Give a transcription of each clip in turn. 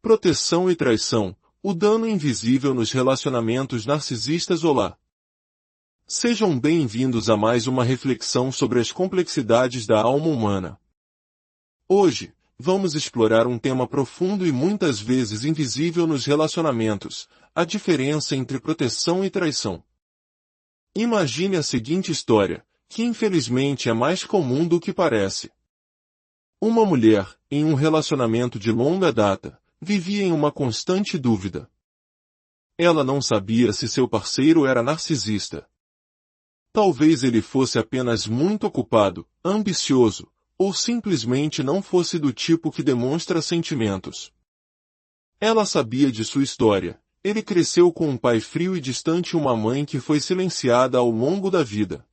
Proteção e traição, o dano invisível nos relacionamentos narcisistas. Olá! Sejam bem-vindos a mais uma reflexão sobre as complexidades da alma humana. Hoje, vamos explorar um tema profundo e muitas vezes invisível nos relacionamentos: a diferença entre proteção e traição. Imagine a seguinte história, que infelizmente é mais comum do que parece. Uma mulher, em um relacionamento de longa data, vivia em uma constante dúvida. Ela não sabia se seu parceiro era narcisista. Talvez ele fosse apenas muito ocupado, ambicioso, ou simplesmente não fosse do tipo que demonstra sentimentos. Ela sabia de sua história. Ele cresceu com um pai frio e distante e uma mãe que foi silenciada ao longo da vida.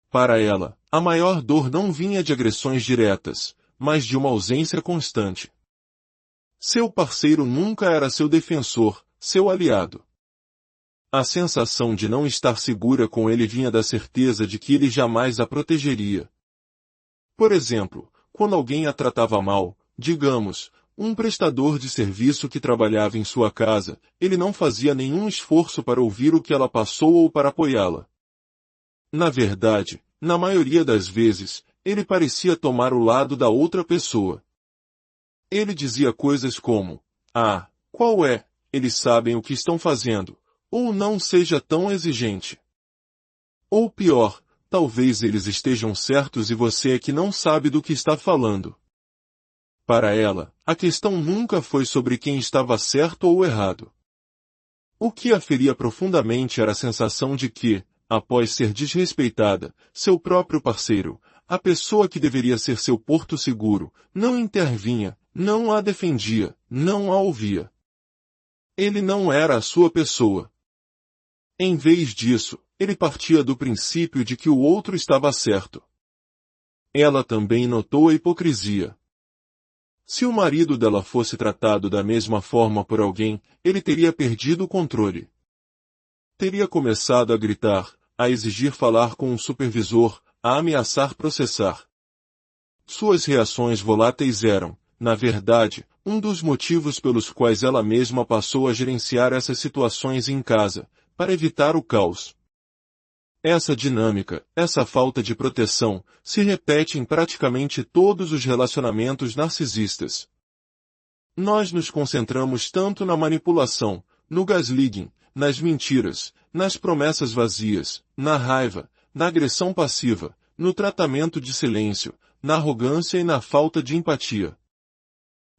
Para ela, a maior dor não vinha de agressões diretas, mas de uma ausência constante. Seu parceiro nunca era seu defensor, seu aliado. A sensação de não estar segura com ele vinha da certeza de que ele jamais a protegeria. Por exemplo, quando alguém a tratava mal, digamos, um prestador de serviço que trabalhava em sua casa, ele não fazia nenhum esforço para ouvir o que ela passou ou para apoiá-la. Na verdade, na maioria das vezes, ele parecia tomar o lado da outra pessoa. Ele dizia coisas como: "Ah, qual é? Eles sabem o que estão fazendo." Ou "Não seja tão exigente." Ou pior, "Talvez eles estejam certos e você é que não sabe do que está falando." Para ela, a questão nunca foi sobre quem estava certo ou errado. O que a feria profundamente era a sensação de que, após ser desrespeitada, seu próprio parceiro, a pessoa que deveria ser seu porto seguro, não intervinha, não a defendia, não a ouvia. Ele não era a sua pessoa. Em vez disso, ele partia do princípio de que o outro estava certo. Ela também notou a hipocrisia. Se o marido dela fosse tratado da mesma forma por alguém, ele teria perdido o controle. Teria começado a gritar, a exigir falar com um supervisor, a ameaçar processar. Suas reações voláteis eram, na verdade, um dos motivos pelos quais ela mesma passou a gerenciar essas situações em casa, para evitar o caos. Essa dinâmica, essa falta de proteção, se repete em praticamente todos os relacionamentos narcisistas. Nós nos concentramos tanto na manipulação, no gaslighting, nas mentiras, nas promessas vazias, na raiva, na agressão passiva, no tratamento de silêncio, na arrogância e na falta de empatia,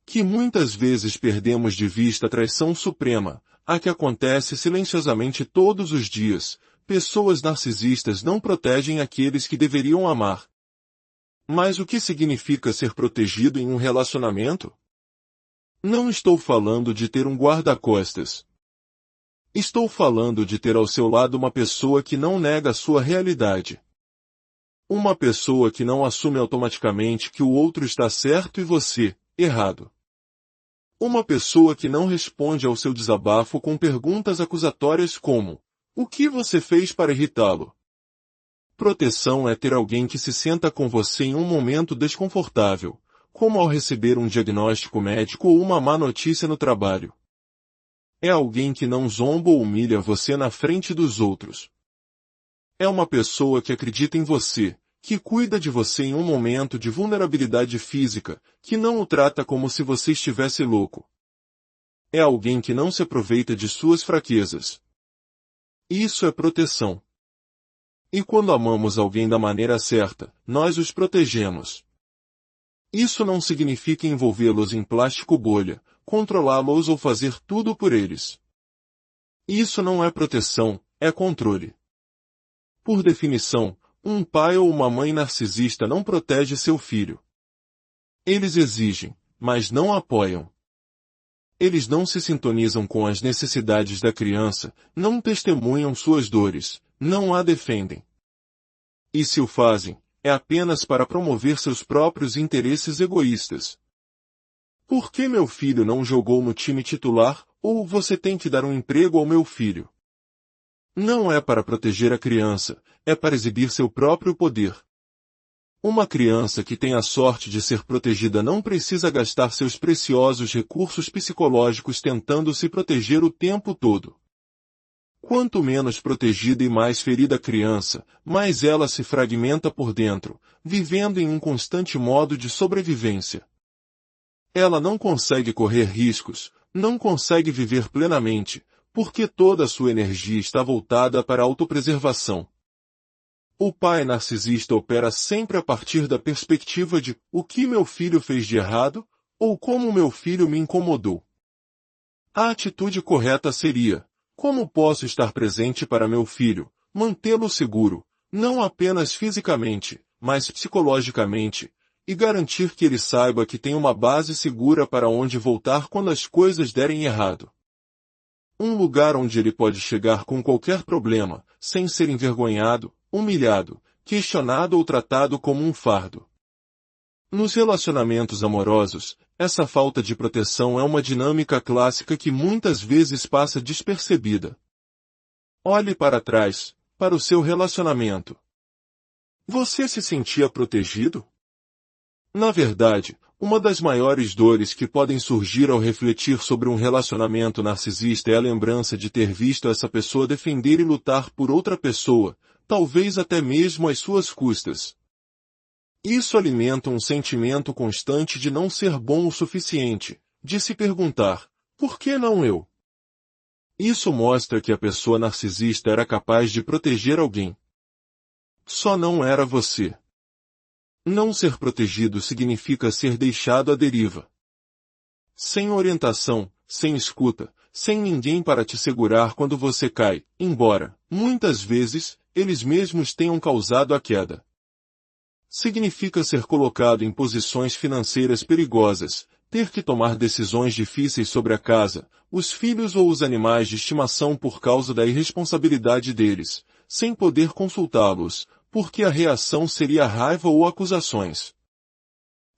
que muitas vezes perdemos de vista a traição suprema, a que acontece silenciosamente todos os dias. Pessoas narcisistas não protegem aqueles que deveriam amar. Mas o que significa ser protegido em um relacionamento? Não estou falando de ter um guarda-costas. Estou falando de ter ao seu lado uma pessoa que não nega a sua realidade. Uma pessoa que não assume automaticamente que o outro está certo e você, errado. Uma pessoa que não responde ao seu desabafo com perguntas acusatórias como: "O que você fez para irritá-lo?" Proteção é ter alguém que se senta com você em um momento desconfortável, como ao receber um diagnóstico médico ou uma má notícia no trabalho. É alguém que não zomba ou humilha você na frente dos outros. É uma pessoa que acredita em você, que cuida de você em um momento de vulnerabilidade física, que não o trata como se você estivesse louco. É alguém que não se aproveita de suas fraquezas. Isso é proteção. E quando amamos alguém da maneira certa, nós os protegemos. Isso não significa envolvê-los em plástico bolha, controlá-los ou fazer tudo por eles. Isso não é proteção, é controle. Por definição, um pai ou uma mãe narcisista não protege seu filho. Eles exigem, mas não apoiam. Eles não se sintonizam com as necessidades da criança, não testemunham suas dores, não a defendem. E se o fazem, é apenas para promover seus próprios interesses egoístas. "Por que meu filho não jogou no time titular?" ou "Você tem que dar um emprego ao meu filho." Não é para proteger a criança, é para exibir seu próprio poder. Uma criança que tem a sorte de ser protegida não precisa gastar seus preciosos recursos psicológicos tentando se proteger o tempo todo. Quanto menos protegida e mais ferida a criança, mais ela se fragmenta por dentro, vivendo em um constante modo de sobrevivência. Ela não consegue correr riscos, não consegue viver plenamente, porque toda a sua energia está voltada para a autopreservação. O pai narcisista opera sempre a partir da perspectiva de o que meu filho fez de errado, ou como meu filho me incomodou. A atitude correta seria: como posso estar presente para meu filho, mantê-lo seguro, não apenas fisicamente, mas psicologicamente, e garantir que ele saiba que tem uma base segura para onde voltar quando as coisas derem errado. Um lugar onde ele pode chegar com qualquer problema, sem ser envergonhado, humilhado, questionado ou tratado como um fardo. Nos relacionamentos amorosos, essa falta de proteção é uma dinâmica clássica que muitas vezes passa despercebida. Olhe para trás, para o seu relacionamento. Você se sentia protegido? Na verdade, uma das maiores dores que podem surgir ao refletir sobre um relacionamento narcisista é a lembrança de ter visto essa pessoa defender e lutar por outra pessoa, talvez até mesmo às suas custas. Isso alimenta um sentimento constante de não ser bom o suficiente, de se perguntar, por que não eu? Isso mostra que a pessoa narcisista era capaz de proteger alguém. Só não era você. Não ser protegido significa ser deixado à deriva. Sem orientação, sem escuta, sem ninguém para te segurar quando você cai, embora, muitas vezes, eles mesmos tenham causado a queda. Significa ser colocado em posições financeiras perigosas, ter que tomar decisões difíceis sobre a casa, os filhos ou os animais de estimação por causa da irresponsabilidade deles, sem poder consultá-los, porque a reação seria raiva ou acusações.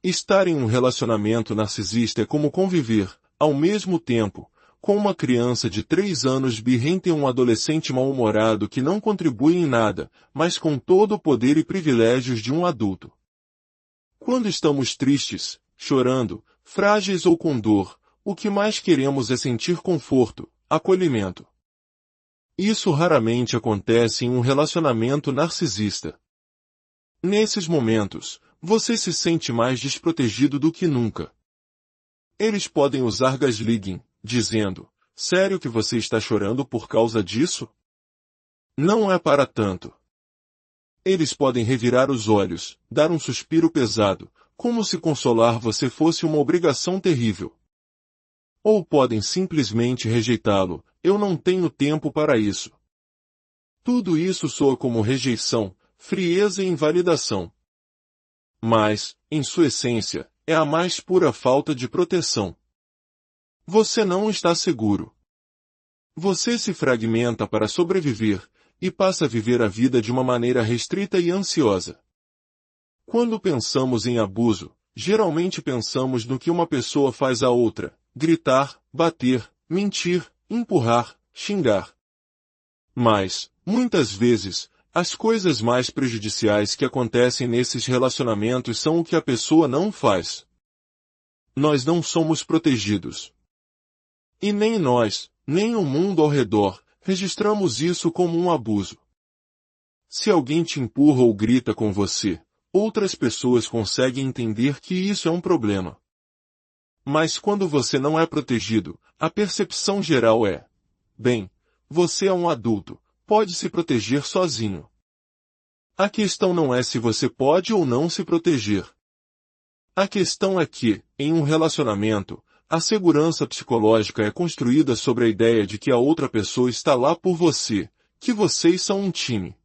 Estar em um relacionamento narcisista é como conviver, ao mesmo tempo, com uma criança de 3 anos birrenta e um adolescente mal-humorado que não contribui em nada, mas com todo o poder e privilégios de um adulto. Quando estamos tristes, chorando, frágeis ou com dor, o que mais queremos é sentir conforto, acolhimento. Isso raramente acontece em um relacionamento narcisista. Nesses momentos, você se sente mais desprotegido do que nunca. Eles podem usar gaslighting, dizendo, sério que você está chorando por causa disso? Não é para tanto. Eles podem revirar os olhos, dar um suspiro pesado, como se consolar você fosse uma obrigação terrível. Ou podem simplesmente rejeitá-lo, eu não tenho tempo para isso. Tudo isso soa como rejeição, frieza e invalidação. Mas, em sua essência, é a mais pura falta de proteção. Você não está seguro. Você se fragmenta para sobreviver, e passa a viver a vida de uma maneira restrita e ansiosa. Quando pensamos em abuso, geralmente pensamos no que uma pessoa faz à outra, gritar, bater, mentir, empurrar, xingar. Mas, muitas vezes, as coisas mais prejudiciais que acontecem nesses relacionamentos são o que a pessoa não faz. Nós não somos protegidos. E nem nós, nem o mundo ao redor, registramos isso como um abuso. Se alguém te empurra ou grita com você, outras pessoas conseguem entender que isso é um problema. Mas quando você não é protegido, a percepção geral é: bem, você é um adulto, pode se proteger sozinho. A questão não é se você pode ou não se proteger. A questão é que, em um relacionamento, a segurança psicológica é construída sobre a ideia de que a outra pessoa está lá por você, que vocês são um time.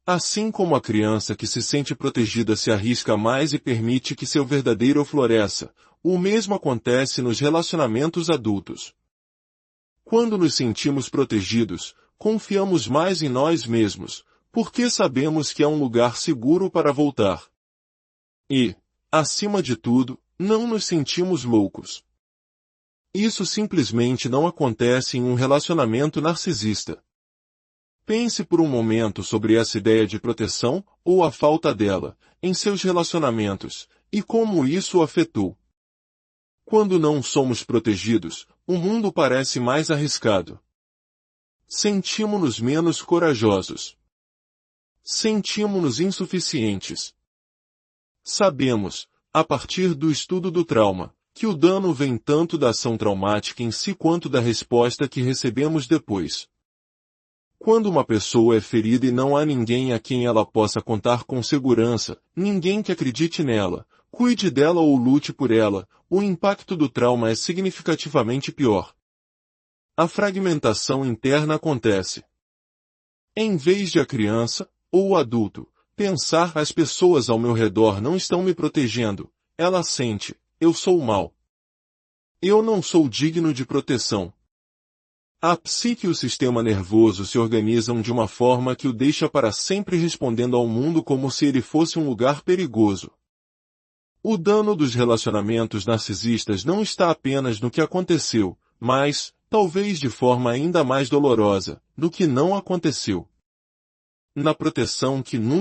Assim como a criança que se sente protegida se arrisca mais e permite que seu verdadeiro floresça, o mesmo acontece nos relacionamentos adultos. Quando nos sentimos protegidos, confiamos mais em nós mesmos, porque sabemos que é um lugar seguro para voltar. E, acima de tudo, não nos sentimos loucos. Isso simplesmente não acontece em um relacionamento narcisista. Pense por um momento sobre essa ideia de proteção, ou a falta dela, em seus relacionamentos, e como isso o afetou. Quando não somos protegidos, o mundo parece mais arriscado. Sentimos-nos menos corajosos. Sentimos-nos insuficientes. Sabemos, a partir do estudo do trauma, que o dano vem tanto da ação traumática em si quanto da resposta que recebemos depois. Quando uma pessoa é ferida e não há ninguém a quem ela possa contar com segurança, ninguém que acredite nela, cuide dela ou lute por ela, o impacto do trauma é significativamente pior. A fragmentação interna acontece. Em vez de a criança, ou o adulto, pensar as pessoas ao meu redor não estão me protegendo, ela sente, eu sou mau. Eu não sou digno de proteção. A psique e o sistema nervoso se organizam de uma forma que o deixa para sempre respondendo ao mundo como se ele fosse um lugar perigoso. O dano dos relacionamentos narcisistas não está apenas no que aconteceu, mas, talvez de forma ainda mais dolorosa, no que não aconteceu. Na proteção que nunca